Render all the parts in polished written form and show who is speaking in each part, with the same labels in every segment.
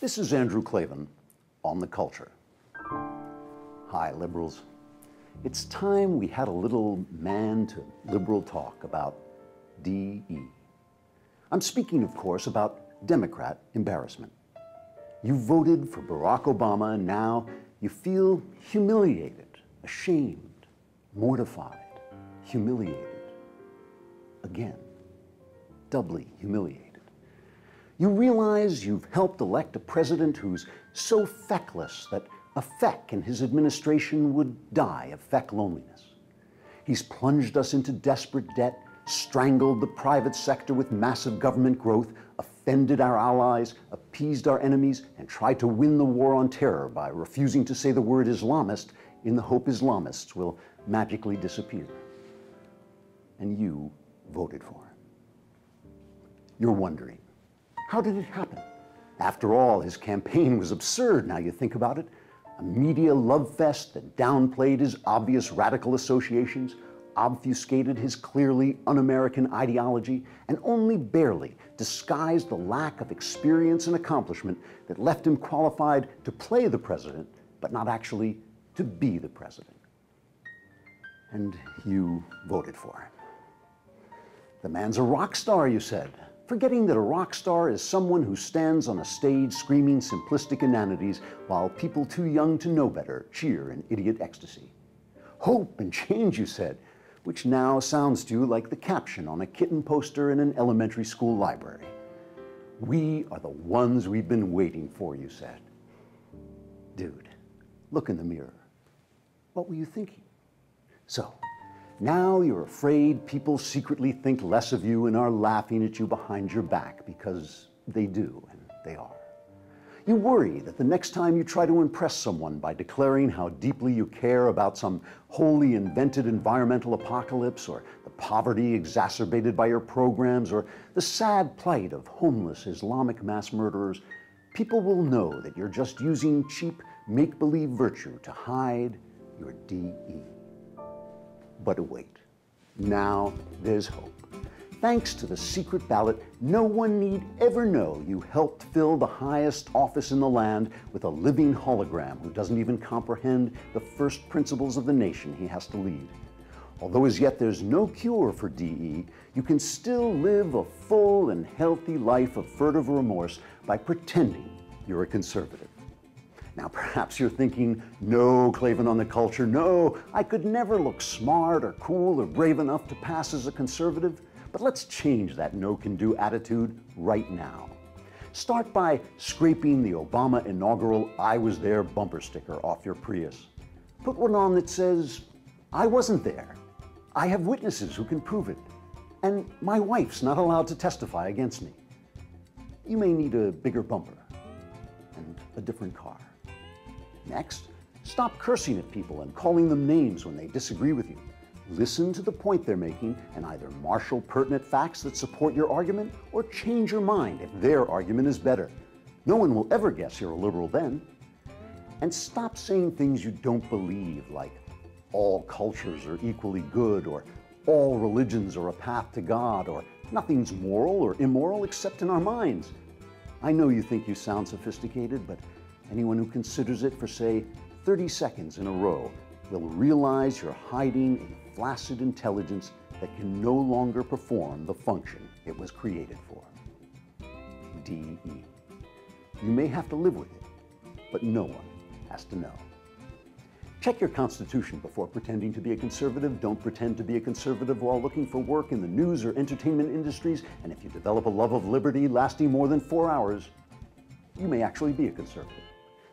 Speaker 1: This is Andrew Klavan on the culture. Hi, liberals. It's time we had a little man-to-liberal talk about DE. I'm speaking, of course, about Democrat embarrassment. You voted for Barack Obama, and now you feel humiliated, ashamed, mortified, humiliated. Again, doubly humiliated. You realize you've helped elect a president who's so feckless that a feck in his administration would die of feck loneliness. He's plunged us into desperate debt, strangled the private sector with massive government growth, offended our allies, appeased our enemies, and tried to win the war on terror by refusing to say the word Islamist in the hope Islamists will magically disappear. And you voted for him. You're wondering, how did it happen? After all, his campaign was absurd, now you think about it. A media love fest that downplayed his obvious radical associations, obfuscated his clearly un-American ideology, and only barely disguised the lack of experience and accomplishment that left him qualified to play the president, but not actually to be the president. And you voted for him. The man's a rock star, you said, forgetting that a rock star is someone who stands on a stage screaming simplistic inanities while people too young to know better cheer in idiot ecstasy. Hope and change, you said, which now sounds to you like the caption on a kitten poster in an elementary school library. We are the ones we've been waiting for, you said. Dude, look in the mirror. What were you thinking? So, now you're afraid people secretly think less of you and are laughing at you behind your back, because they do, and they are. You worry that the next time you try to impress someone by declaring how deeply you care about some wholly invented environmental apocalypse, or the poverty exacerbated by your programs, or the sad plight of homeless Islamic mass murderers, people will know that you're just using cheap make-believe virtue to hide your DE. But wait, now there's hope. Thanks to the secret ballot, no one need ever know you helped fill the highest office in the land with a living hologram who doesn't even comprehend the first principles of the nation he has to lead. Although as yet there's no cure for DE, you can still live a full and healthy life of furtive remorse by pretending you're a conservative. Now, perhaps you're thinking, no, Klavan on the culture, no, I could never look smart or cool or brave enough to pass as a conservative. But let's change that no-can-do attitude right now. Start by scraping the Obama inaugural I was there bumper sticker off your Prius. Put one on that says, I wasn't there. I have witnesses who can prove it. And my wife's not allowed to testify against me. You may need a bigger bumper and a different car. Next, stop cursing at people and calling them names when they disagree with you. Listen to the point they're making and either marshal pertinent facts that support your argument or change your mind if their argument is better. No one will ever guess you're a liberal then. And stop saying things you don't believe, like all cultures are equally good, or all religions are a path to God, or nothing's moral or immoral except in our minds. I know you think you sound sophisticated, but anyone who considers it for, say, 30 seconds in a row will realize you're hiding a flaccid intelligence that can no longer perform the function it was created for. DE. You may have to live with it, but no one has to know. Check your Constitution before pretending to be a conservative. Don't pretend to be a conservative while looking for work in the news or entertainment industries. And if you develop a love of liberty lasting more than 4 hours, you may actually be a conservative.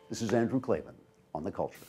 Speaker 1: This is Andrew Klavan on The Culture.